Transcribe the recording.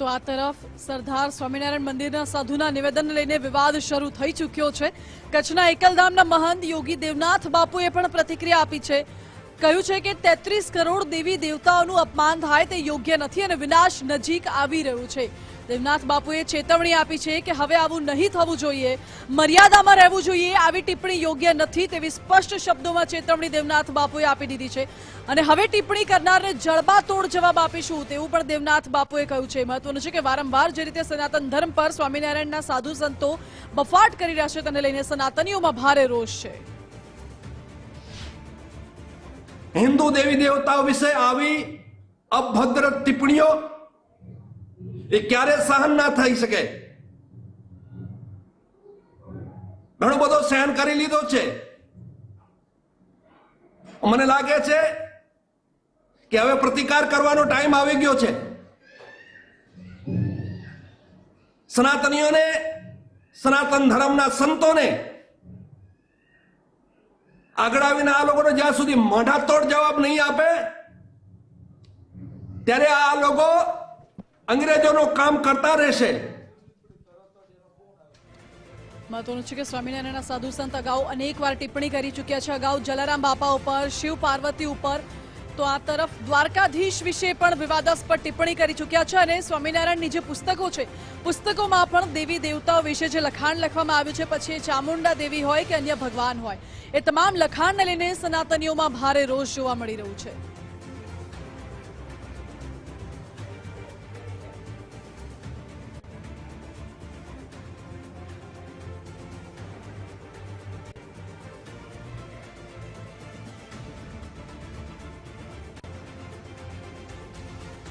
તો આ તરફ સરદાર સ્વામિનારાયણ મંદિરના સાધુના નિવેદન લઈને વિવાદ શરૂ થઈ ચૂક્યો છે। કચ્છના એકલધામના મહંત યોગી દેવનાથ બાપુએ પણ પ્રતિક્રિયા આપી છે। કહ્યું છે કે 33 કરોડ દેવી દેવતાઓનું અપમાન થાય તે યોગ્ય નથી અને વિનાશ નજીક આવી રહ્યું છે। દેવનાથ બાપુએ ચેતવણી આપી છે કે હવે આવું નહીં થવું જોઈએ, મર્યાદામાં રહેવું જોઈએ। આવી ટિપ્પણી યોગ્ય નથી તેવી સ્પષ્ટ શબ્દોમાં ચેતવણી દેવનાથ બાપુએ આપી દીધી છે અને હવે ટિપ્પણી કરનારને જડબાતોડ જવાબ આપીશું તેવું પણ દેવનાથ બાપુએ કહ્યું છે। મહત્વનું છે કે વારંવાર જે રીતે સનાતન ધર્મ પર સ્વામિનારાયણના સાધુ સંતો બફાટ કરી રહ્યા છે તેને લઈને સનાતનીઓમાં ભારે રોષ છે। હિન્દુ દેવી દેવતાઓ વિશે આવી અભદ્ર ટિપ્પણીઓ એ ક્યારે સહન ના થઈ શકે। ઘણો બધો સહન કરી લીધો છે। મને લાગે છે કે હવે પ્રતિકાર કરવાનો ટાઈમ આવી ગયો છે। સનાતનીઓને, સનાતન ધર્મના સંતોને આગળ આવીને આ લોકોને જ્યાં સુધી મોઢાતોડ જવાબ નહીં આપે ત્યારે આ લોકો અંગ્રેજોનું કામ કરતા રહેશે। મહત્વનું છે કે સ્વામિનારાયણના સાધુ સંત અગાઉ અનેકવાર ટિપ્પણી કરી ચૂક્યા છે। અગાઉ જલારામ બાપા ઉપર, શિવ પાર્વતી ઉપર, તો આ તરફ દ્વારકાધીશ વિશે પણ વિવાદાસ્પદ ટિપ્પણી કરી ચૂક્યા છે અને સ્વામિનારાયણની જે પુસ્તકો છે પુસ્તકોમાં પણ દેવી દેવતાઓ વિશે જે લખાણ લખવામાં આવ્યું છે, પછી એ ચામુંડા દેવી હોય કે અન્ય ભગવાન હોય, એ તમામ લખાણને લઈને સનાતનીઓમાં ભારે રોષ જોવા મળી રહ્યું છે।